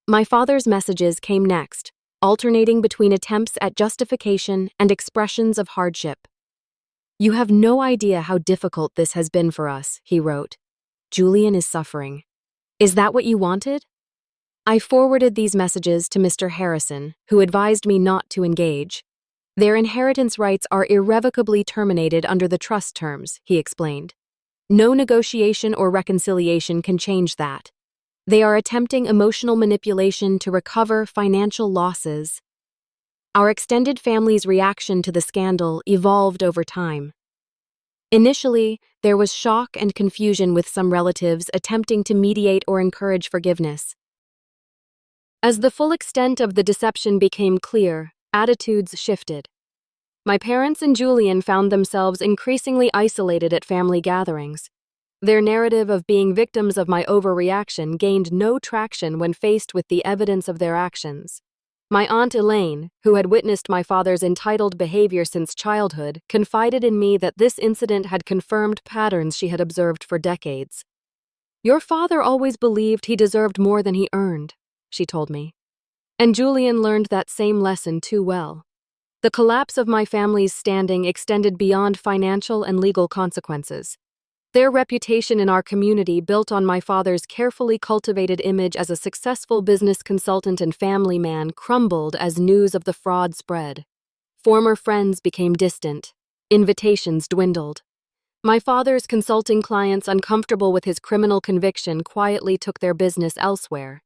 My father's messages came next, alternating between attempts at justification and expressions of hardship. "You have no idea how difficult this has been for us," he wrote. "Julian is suffering. Is that what you wanted?" I forwarded these messages to Mr. Harrison, who advised me not to engage. "Their inheritance rights are irrevocably terminated under the trust terms," he explained. "No negotiation or reconciliation can change that. They are attempting emotional manipulation to recover financial losses." Our extended family's reaction to the scandal evolved over time. Initially, there was shock and confusion with some relatives attempting to mediate or encourage forgiveness. As the full extent of the deception became clear, attitudes shifted. My parents and Julian found themselves increasingly isolated at family gatherings. Their narrative of being victims of my overreaction gained no traction when faced with the evidence of their actions. My aunt Elaine, who had witnessed my father's entitled behavior since childhood, confided in me that this incident had confirmed patterns she had observed for decades. "Your father always believed he deserved more than he earned," she told me. And Julian learned that same lesson too well. The collapse of my family's standing extended beyond financial and legal consequences. Their reputation in our community, built on my father's carefully cultivated image as a successful business consultant and family man, crumbled as news of the fraud spread. Former friends became distant. Invitations dwindled. My father's consulting clients, uncomfortable with his criminal conviction, quietly took their business elsewhere.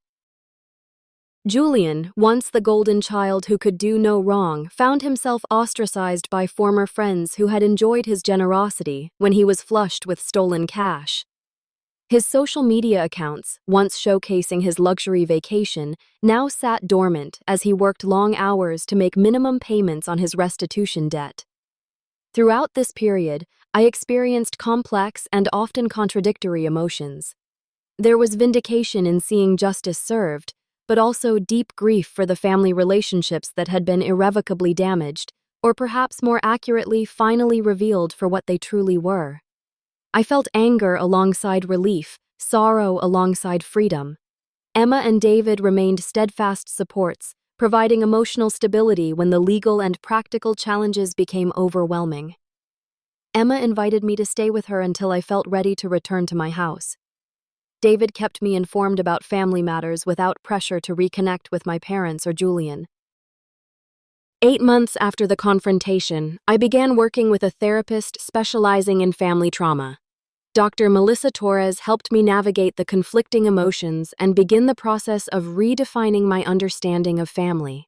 Julian, once the golden child who could do no wrong, found himself ostracized by former friends who had enjoyed his generosity when he was flushed with stolen cash. His social media accounts, once showcasing his luxury vacation, now sat dormant as he worked long hours to make minimum payments on his restitution debt. Throughout this period, I experienced complex and often contradictory emotions. There was vindication in seeing justice served, but also deep grief for the family relationships that had been irrevocably damaged, or perhaps more accurately, finally revealed for what they truly were. I felt anger alongside relief, sorrow alongside freedom. Emma and David remained steadfast supports, providing emotional stability when the legal and practical challenges became overwhelming. Emma invited me to stay with her until I felt ready to return to my house. David kept me informed about family matters without pressure to reconnect with my parents or Julian. 8 months after the confrontation, I began working with a therapist specializing in family trauma. Dr. Melissa Torres helped me navigate the conflicting emotions and begin the process of redefining my understanding of family.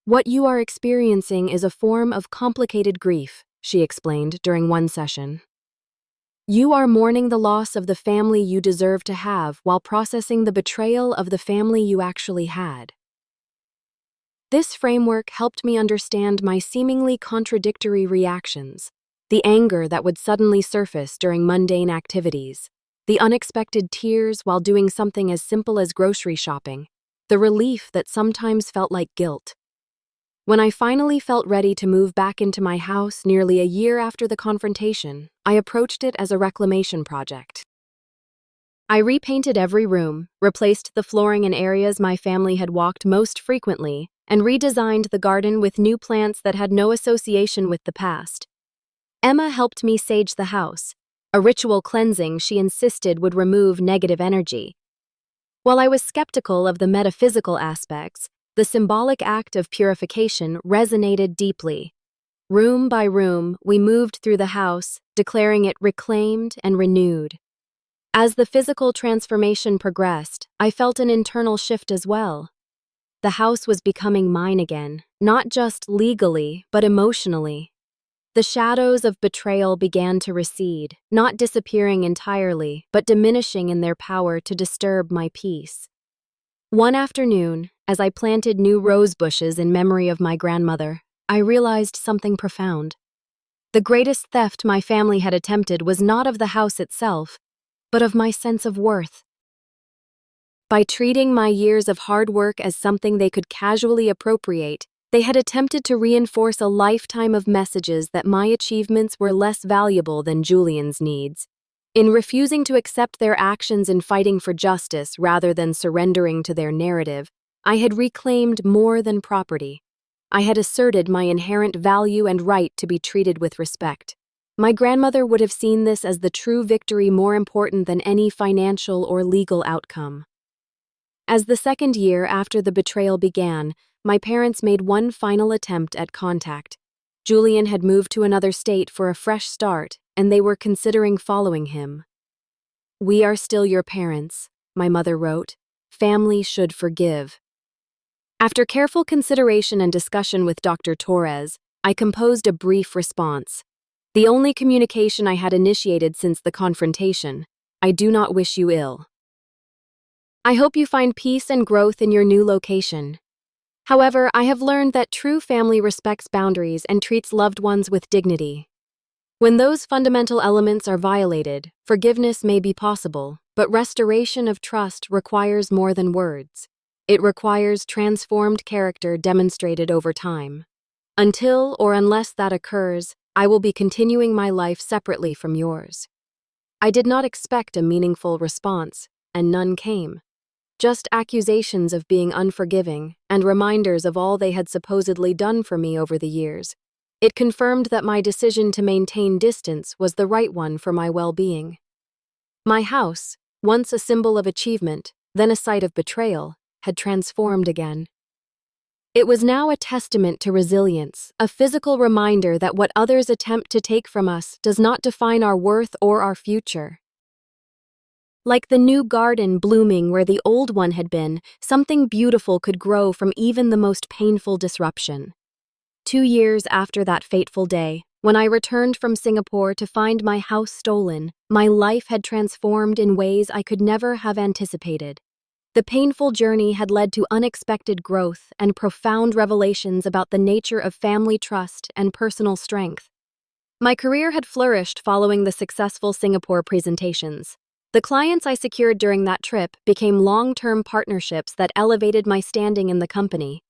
"What you are experiencing is a form of complicated grief," she explained during one session. "You are mourning the loss of the family you deserve to have while processing the betrayal of the family you actually had." This framework helped me understand my seemingly contradictory reactions, the anger that would suddenly surface during mundane activities, the unexpected tears while doing something as simple as grocery shopping, the relief that sometimes felt like guilt. When I finally felt ready to move back into my house nearly a year after the confrontation, I approached it as a reclamation project. I repainted every room, replaced the flooring in areas my family had walked most frequently, and redesigned the garden with new plants that had no association with the past. Emma helped me sage the house, a ritual cleansing she insisted would remove negative energy. While I was skeptical of the metaphysical aspects, the symbolic act of purification resonated deeply. Room by room, we moved through the house, declaring it reclaimed and renewed. As the physical transformation progressed, I felt an internal shift as well. The house was becoming mine again, not just legally, but emotionally. The shadows of betrayal began to recede, not disappearing entirely, but diminishing in their power to disturb my peace. One afternoon, as I planted new rose bushes in memory of my grandmother, I realized something profound. The greatest theft my family had attempted was not of the house itself, but of my sense of worth. By treating my years of hard work as something they could casually appropriate, they had attempted to reinforce a lifetime of messages that my achievements were less valuable than Julian's needs. In refusing to accept their actions in fighting for justice rather than surrendering to their narrative, I had reclaimed more than property. I had asserted my inherent value and right to be treated with respect. My grandmother would have seen this as the true victory more important than any financial or legal outcome. As the second year after the betrayal began, my parents made one final attempt at contact. Julian had moved to another state for a fresh start, and they were considering following him. "We are still your parents," my mother wrote. "Family should forgive." After careful consideration and discussion with Dr. Torres, I composed a brief response. The only communication I had initiated since the confrontation. I do not wish you ill. I hope you find peace and growth in your new location. However, I have learned that true family respects boundaries and treats loved ones with dignity. When those fundamental elements are violated, forgiveness may be possible, but restoration of trust requires more than words. It requires transformed character demonstrated over time. Until or unless that occurs, I will be continuing my life separately from yours. I did not expect a meaningful response, and none came. Just accusations of being unforgiving and reminders of all they had supposedly done for me over the years. It confirmed that my decision to maintain distance was the right one for my well-being. My house, once a symbol of achievement, then a site of betrayal, had transformed again. It was now a testament to resilience, a physical reminder that what others attempt to take from us does not define our worth or our future. Like the new garden blooming where the old one had been, something beautiful could grow from even the most painful disruption. 2 years after that fateful day, when I returned from Singapore to find my house stolen, my life had transformed in ways I could never have anticipated. The painful journey had led to unexpected growth and profound revelations about the nature of family trust and personal strength. My career had flourished following the successful Singapore presentations. The clients I secured during that trip became long-term partnerships that elevated my standing in the company.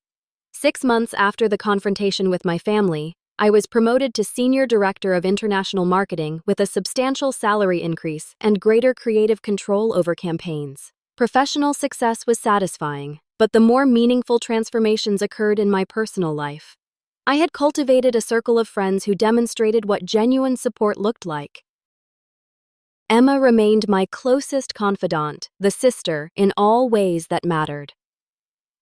6 months after the confrontation with my family, I was promoted to Senior Director of International Marketing with a substantial salary increase and greater creative control over campaigns. Professional success was satisfying, but the more meaningful transformations occurred in my personal life. I had cultivated a circle of friends who demonstrated what genuine support looked like. Emma remained my closest confidant, the sister, in all ways that mattered.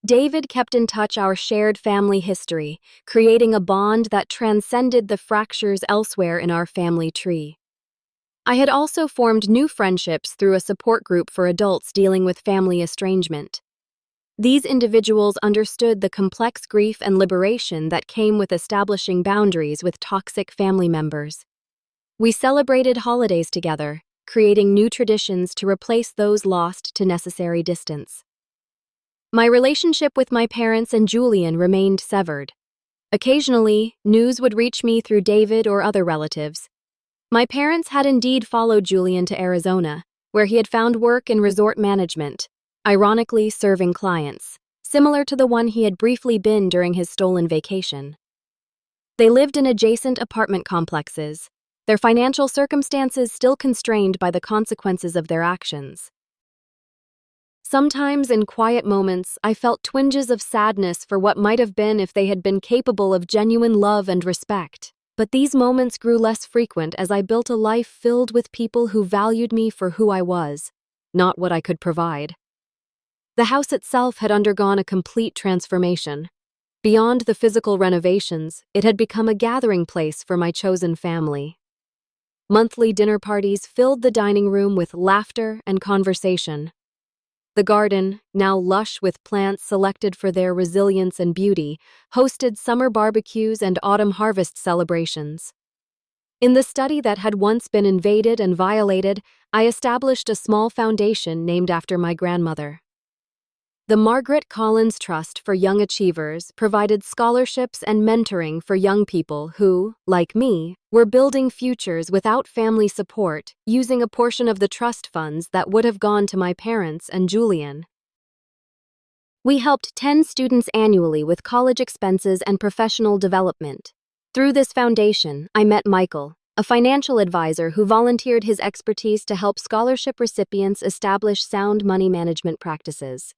David kept in touch our shared family history, creating a bond that transcended the fractures elsewhere in our family tree. I had also formed new friendships through a support group for adults dealing with family estrangement. These individuals understood the complex grief and liberation that came with establishing boundaries with toxic family members. We celebrated holidays together, creating new traditions to replace those lost to necessary distance. My relationship with my parents and Julian remained severed. Occasionally, news would reach me through David or other relatives. My parents had indeed followed Julian to Arizona, where he had found work in resort management, ironically serving clients, similar to the one he had briefly been during his stolen vacation. They lived in adjacent apartment complexes, their financial circumstances still constrained by the consequences of their actions. Sometimes in quiet moments, I felt twinges of sadness for what might have been if they had been capable of genuine love and respect. But these moments grew less frequent as I built a life filled with people who valued me for who I was, not what I could provide. The house itself had undergone a complete transformation. Beyond the physical renovations, it had become a gathering place for my chosen family. Monthly dinner parties filled the dining room with laughter and conversation. The garden, now lush with plants selected for their resilience and beauty, hosted summer barbecues and autumn harvest celebrations. In the study that had once been invaded and violated, I established a small foundation named after my grandmother. The Margaret Collins Trust for Young Achievers provided scholarships and mentoring for young people who, like me, were building futures without family support, using a portion of the trust funds that would have gone to my parents and Julian. We helped 10 students annually with college expenses and professional development. Through this foundation, I met Michael, a financial advisor who volunteered his expertise to help scholarship recipients establish sound money management practices.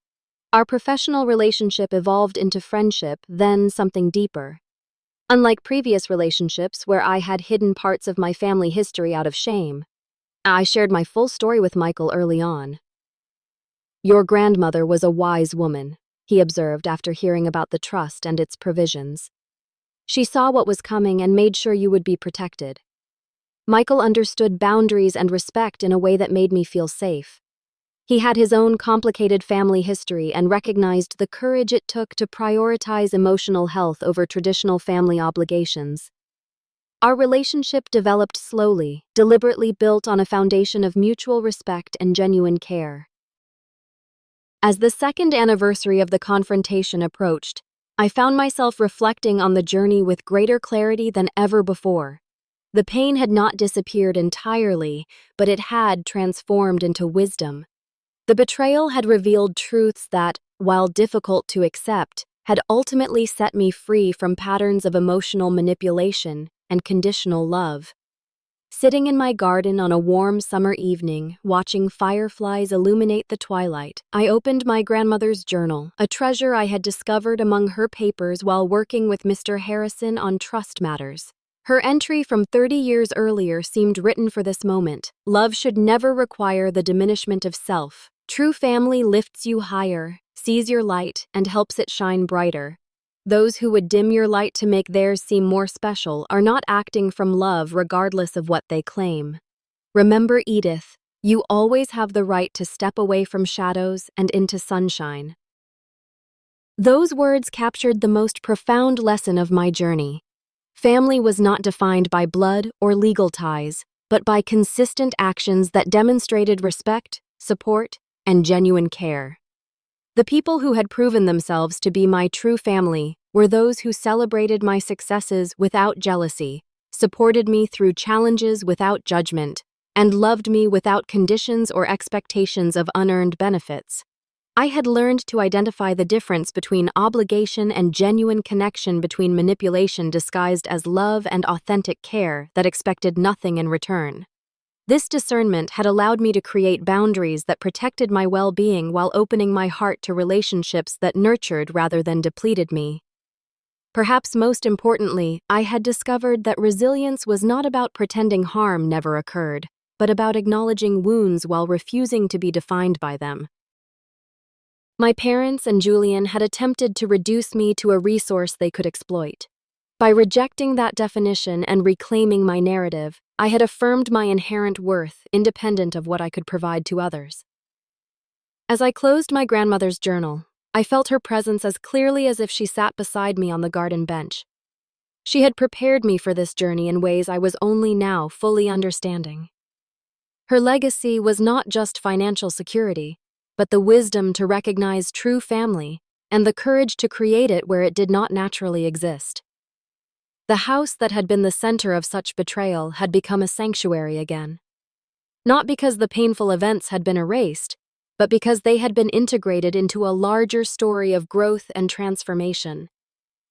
Our professional relationship evolved into friendship, then something deeper. Unlike previous relationships where I had hidden parts of my family history out of shame, I shared my full story with Michael early on. "Your grandmother was a wise woman," he observed after hearing about the trust and its provisions. "She saw what was coming and made sure you would be protected." Michael understood boundaries and respect in a way that made me feel safe. He had his own complicated family history and recognized the courage it took to prioritize emotional health over traditional family obligations. Our relationship developed slowly, deliberately built on a foundation of mutual respect and genuine care. As the second anniversary of the confrontation approached, I found myself reflecting on the journey with greater clarity than ever before. The pain had not disappeared entirely, but it had transformed into wisdom. The betrayal had revealed truths that, while difficult to accept, had ultimately set me free from patterns of emotional manipulation and conditional love. Sitting in my garden on a warm summer evening, watching fireflies illuminate the twilight, I opened my grandmother's journal, a treasure I had discovered among her papers while working with Mr. Harrison on trust matters. Her entry from 30 years earlier seemed written for this moment. Love should never require the diminishment of self. True family lifts you higher, sees your light, and helps it shine brighter. Those who would dim your light to make theirs seem more special are not acting from love regardless of what they claim. Remember, Edith, you always have the right to step away from shadows and into sunshine. Those words captured the most profound lesson of my journey. Family was not defined by blood or legal ties, but by consistent actions that demonstrated respect, support, and genuine care. The people who had proven themselves to be my true family were those who celebrated my successes without jealousy, supported me through challenges without judgment, and loved me without conditions or expectations of unearned benefits. I had learned to identify the difference between obligation and genuine connection, between manipulation disguised as love and authentic care that expected nothing in return. This discernment had allowed me to create boundaries that protected my well-being while opening my heart to relationships that nurtured rather than depleted me. Perhaps most importantly, I had discovered that resilience was not about pretending harm never occurred, but about acknowledging wounds while refusing to be defined by them. My parents and Julian had attempted to reduce me to a resource they could exploit. By rejecting that definition and reclaiming my narrative, I had affirmed my inherent worth, independent of what I could provide to others. As I closed my grandmother's journal, I felt her presence as clearly as if she sat beside me on the garden bench. She had prepared me for this journey in ways I was only now fully understanding. Her legacy was not just financial security, but the wisdom to recognize true family and the courage to create it where it did not naturally exist. The house that had been the center of such betrayal had become a sanctuary again. Not because the painful events had been erased, but because they had been integrated into a larger story of growth and transformation.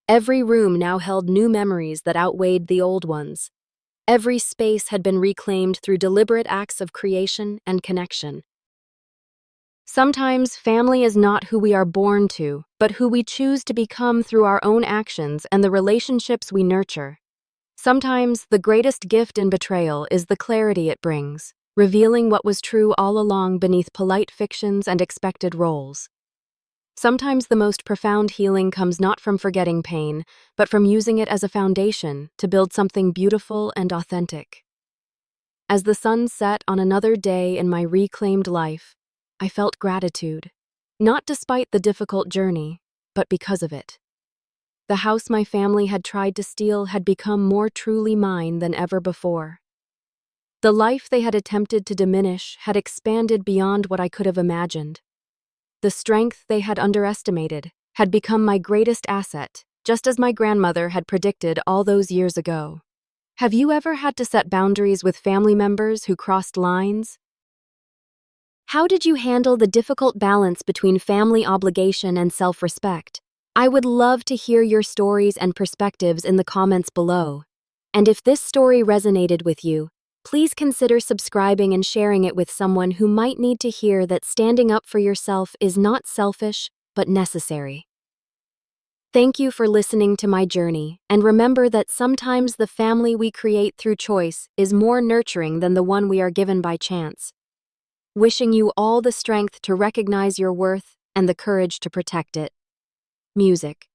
Every room now held new memories that outweighed the old ones. Every space had been reclaimed through deliberate acts of creation and connection. Sometimes family is not who we are born to, but who we choose to become through our own actions and the relationships we nurture. Sometimes the greatest gift in betrayal is the clarity it brings, revealing what was true all along beneath polite fictions and expected roles. Sometimes the most profound healing comes not from forgetting pain, but from using it as a foundation to build something beautiful and authentic. As the sun set on another day in my reclaimed life, I felt gratitude, not despite the difficult journey, but because of it. The house my family had tried to steal had become more truly mine than ever before. The life they had attempted to diminish had expanded beyond what I could have imagined. The strength they had underestimated had become my greatest asset, just as my grandmother had predicted all those years ago. Have you ever had to set boundaries with family members who crossed lines? How did you handle the difficult balance between family obligation and self-respect? I would love to hear your stories and perspectives in the comments below. And if this story resonated with you, please consider subscribing and sharing it with someone who might need to hear that standing up for yourself is not selfish, but necessary. Thank you for listening to my journey, and remember that sometimes the family we create through choice is more nurturing than the one we are given by chance. Wishing you all the strength to recognize your worth and the courage to protect it. Music.